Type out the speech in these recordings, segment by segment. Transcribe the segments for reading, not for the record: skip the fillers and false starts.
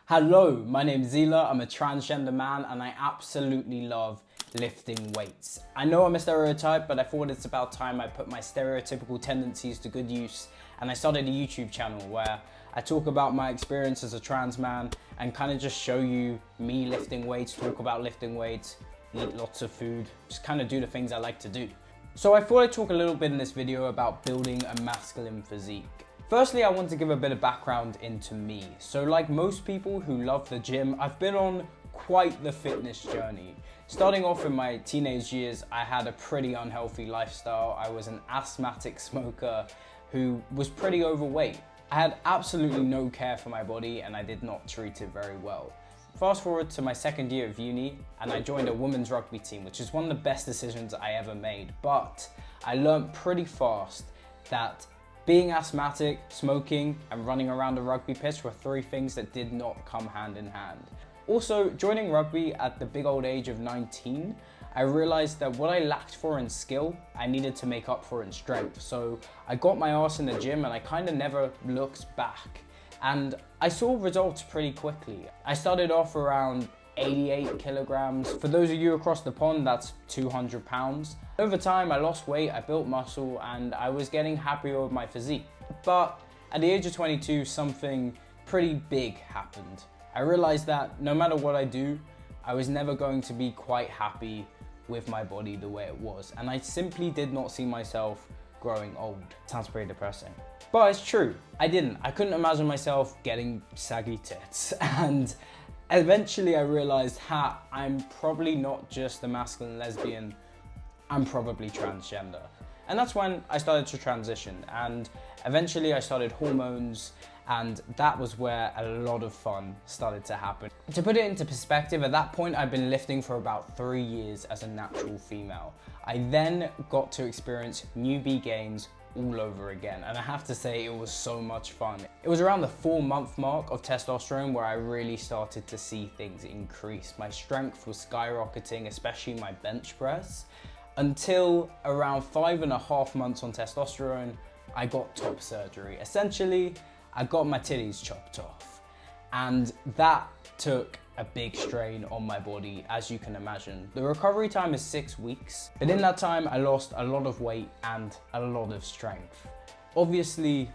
Hello, my name's Zila, I'm a transgender man and I absolutely love lifting weights. I know I'm a stereotype, but I thought it's about time I put my stereotypical tendencies to good use, and I started a YouTube channel where I talk about my experience as a trans man and kind of just show you me lifting weights, talk about lifting weights, eat lots of food, just kind of do the things I like to do. So I thought I'd talk a little bit in this video about building a masculine physique. Firstly, I want to give a bit of background into me. So like most people who love the gym, I've been on quite the fitness journey. Starting off in my teenage years, I had a pretty unhealthy lifestyle. I was an asthmatic smoker who was pretty overweight. I had absolutely no care for my body and I did not treat it very well. Fast forward to my second year of uni and I joined a women's rugby team, which is one of the best decisions I ever made. But I learned pretty fast that being asthmatic, smoking, and running around a rugby pitch were three things that did not come hand in hand. Also, joining rugby at the big old age of 19, I realized that what I lacked for in skill, I needed to make up for in strength. So I got my ass in the gym and I kind of never looked back. And I saw results pretty quickly. I started off around 88 kilograms. For those of you across the pond, that's 200 pounds. Over time, I lost weight, I built muscle, and I was getting happier with my physique. But at the age of 22, something pretty big happened. I realized that no matter what I do, I was never going to be quite happy with my body the way it was. And I simply did not see myself growing old. Sounds pretty depressing. But it's true, I didn't. I couldn't imagine myself getting saggy tits. And eventually I realized, I'm probably not just a masculine lesbian, I'm probably transgender. And that's when I started to transition, and eventually I started hormones, and that was where a lot of fun started to happen. To put it into perspective, at that point I'd been lifting for about 3 years as a natural female. I then got to experience newbie gains all over again, and I have to say it was so much fun. It was around the 4-month mark of testosterone where I really started to see things increase. My strength was skyrocketing, especially my bench press, until around 5.5 months on testosterone, I got top surgery. Essentially, I got my titties chopped off, and that took a big strain on my body, as you can imagine. The recovery time is 6 weeks, but in that time I lost a lot of weight and a lot of strength. Obviously,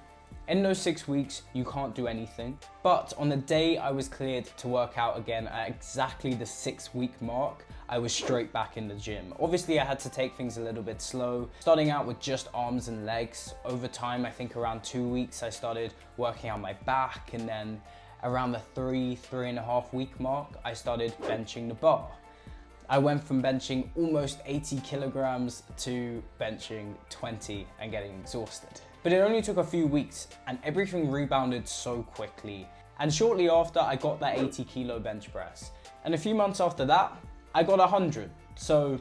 in those 6 weeks, you can't do anything, but on the day I was cleared to work out again at exactly the 6-week mark, I was straight back in the gym. Obviously, I had to take things a little bit slow, starting out with just arms and legs. Over time, I think around 2 weeks, I started working on my back, and then around the 3.5 week mark, I started benching the bar. I went from benching almost 80 kilograms to benching 20 and getting exhausted. But it only took a few weeks and everything rebounded so quickly. And shortly after, I got that 80 kilo bench press. And a few months after that, I got 100. So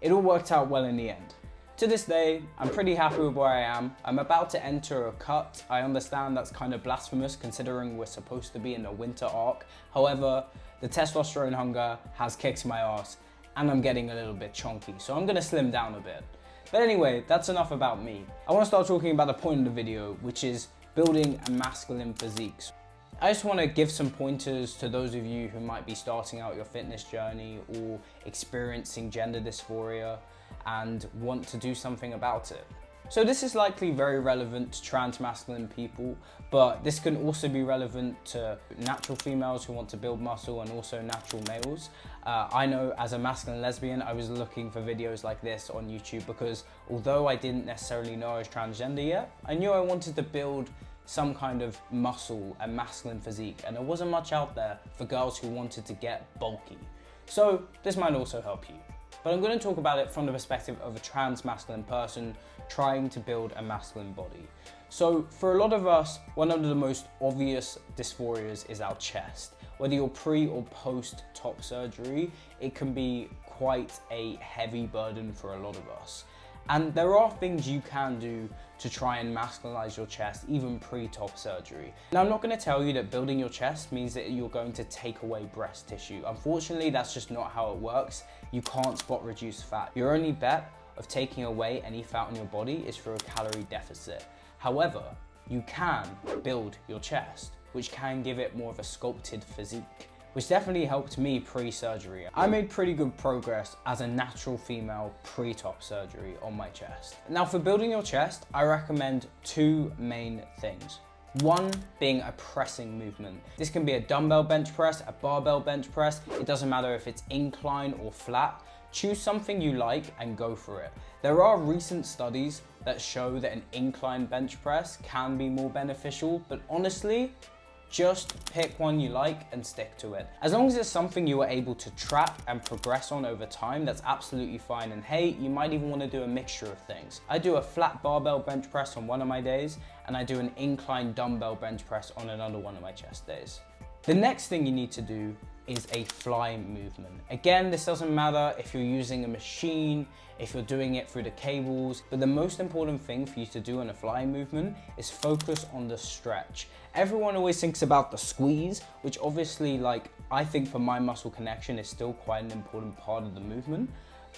it all worked out well in the end. To this day, I'm pretty happy with where I am. I'm about to enter a cut. I understand that's kind of blasphemous considering we're supposed to be in the winter arc. However, the testosterone hunger has kicked my ass and I'm getting a little bit chunky. So I'm gonna slim down a bit. But anyway, that's enough about me. I want to start talking about the point of the video, which is building a masculine physique. I just want to give some pointers to those of you who might be starting out your fitness journey or experiencing gender dysphoria and want to do something about it. So this is likely very relevant to trans masculine people, but this can also be relevant to natural females who want to build muscle and also natural males. I know as a masculine lesbian, I was looking for videos like this on YouTube because although I didn't necessarily know I was transgender yet, I knew I wanted to build some kind of muscle and masculine physique, and there wasn't much out there for girls who wanted to get bulky. So this might also help you. But I'm going to talk about it from the perspective of a trans masculine person trying to build a masculine body. So for a lot of us, one of the most obvious dysphorias is our chest. Whether you're pre or post top surgery, it can be quite a heavy burden for a lot of us. And there are things you can do to try and masculinize your chest, even pre-top surgery. Now, I'm not going to tell you that building your chest means that you're going to take away breast tissue. Unfortunately, that's just not how it works. You can't spot reduce fat. Your only bet of taking away any fat on your body is through a calorie deficit. However, you can build your chest. which can give it more of a sculpted physique, which definitely helped me pre-surgery. I made pretty good progress as a natural female pre-top surgery on my chest. Now for building your chest, I recommend two main things. One being a pressing movement. This can be a dumbbell bench press, a barbell bench press. It doesn't matter if it's incline or flat. Choose something you like and go for it. There are recent studies that show that an incline bench press can be more beneficial, but honestly, just pick one you like and stick to it. As long as it's something you are able to track and progress on over time, that's absolutely fine. And hey, you might even want to do a mixture of things. I do a flat barbell bench press on one of my days, and I do an incline dumbbell bench press on another one of my chest days. The next thing you need to do is a fly movement. Again, this doesn't matter if you're using a machine, if you're doing it through the cables, but the most important thing for you to do in a fly movement is focus on the stretch. Everyone always thinks about the squeeze, which obviously, like, I think for my muscle connection is still quite an important part of the movement,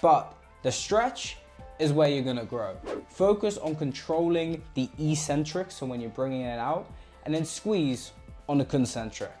but the stretch is where you're gonna grow. Focus on controlling the eccentric, so when you're bringing it out, and then squeeze on the concentric.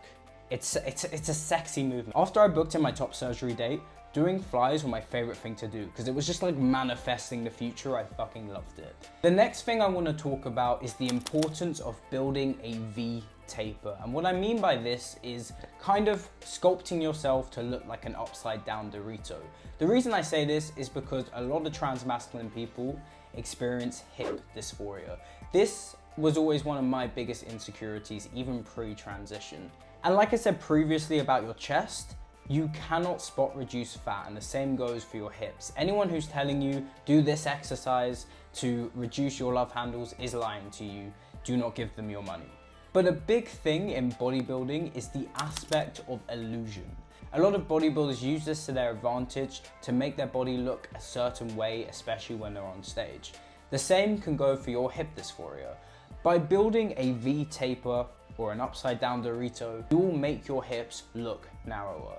It's a sexy movement. After I booked in my top surgery date, doing flies were my favorite thing to do because it was just like manifesting the future. I fucking loved it. The next thing I want to talk about is the importance of building a V taper. And what I mean by this is kind of sculpting yourself to look like an upside down Dorito. The reason I say this is because a lot of trans masculine people experience hip dysphoria. This was always one of my biggest insecurities, even pre-transition. And like I said previously about your chest, you cannot spot reduce fat, and the same goes for your hips. Anyone who's telling you do this exercise to reduce your love handles is lying to you. Do not give them your money. But a big thing in bodybuilding is the aspect of illusion. A lot of bodybuilders use this to their advantage to make their body look a certain way, especially when they're on stage. The same can go for your hip dysphoria. By building a V taper or an upside down Dorito, you will make your hips look narrower.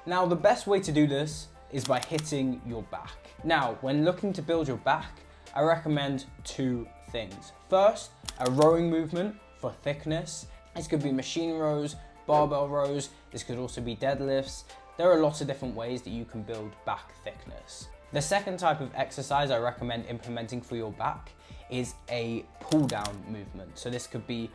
Now, the best way to do this is by hitting your back. Now, when looking to build your back, I recommend two things. First, a rowing movement for thickness. This could be machine rows, barbell rows. This could also be deadlifts. There are lots of different ways that you can build back thickness. The second type of exercise I recommend implementing for your back is a pull down movement. So this could be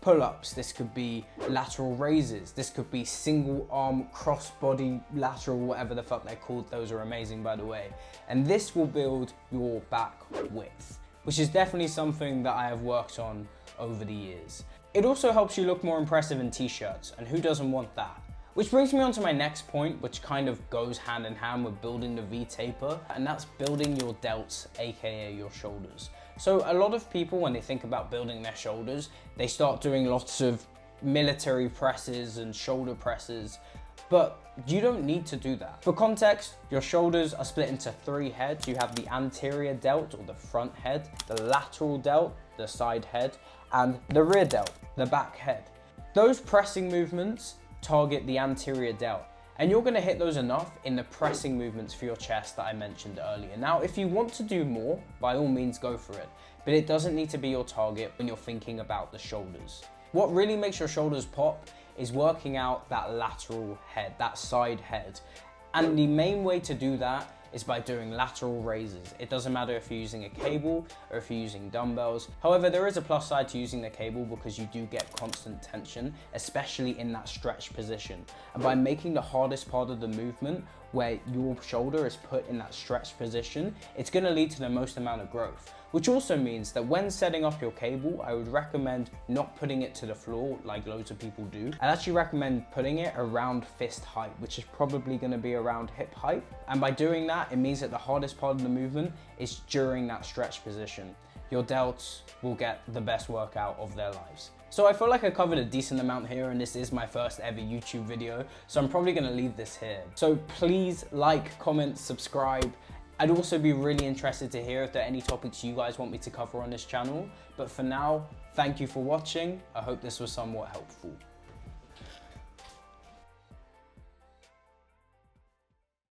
pull-ups, this could be lateral raises, this could be single arm cross body lateral, whatever the fuck they're called. Those are amazing, by the way. And this will build your back width, which is definitely something that I have worked on over the years. It also helps you look more impressive in t-shirts, and who doesn't want that? Which brings me on to my next point, which kind of goes hand in hand with building the V taper, and that's building your delts, aka your shoulders. So a lot of people, when they think about building their shoulders, they start doing lots of military presses and shoulder presses, but you don't need to do that. For context, your shoulders are split into three heads. You have the anterior delt, or the front head, the lateral delt, the side head, and the rear delt, the back head. Those pressing movements target the anterior delt, and you're gonna hit those enough in the pressing movements for your chest that I mentioned earlier. Now, if you want to do more, by all means go for it, but it doesn't need to be your target when you're thinking about the shoulders. What really makes your shoulders pop is working out that lateral head, that side head. And the main way to do that is by doing lateral raises. It doesn't matter if you're using a cable or if you're using dumbbells. However, there is a plus side to using the cable because you do get constant tension, especially in that stretch position. And by making the hardest part of the movement, where your shoulder is put in that stretched position, it's gonna lead to the most amount of growth. Which also means that when setting up your cable, I would recommend not putting it to the floor like loads of people do. I'd actually recommend putting it around fist height, which is probably gonna be around hip height. And by doing that, it means that the hardest part of the movement is during that stretch position. Your delts will get the best workout of their lives. So I feel like I covered a decent amount here, and this is my first ever YouTube video, so I'm probably gonna leave this here. So please like, comment, subscribe. I'd also be really interested to hear if there are any topics you guys want me to cover on this channel. But for now, thank you for watching. I hope this was somewhat helpful.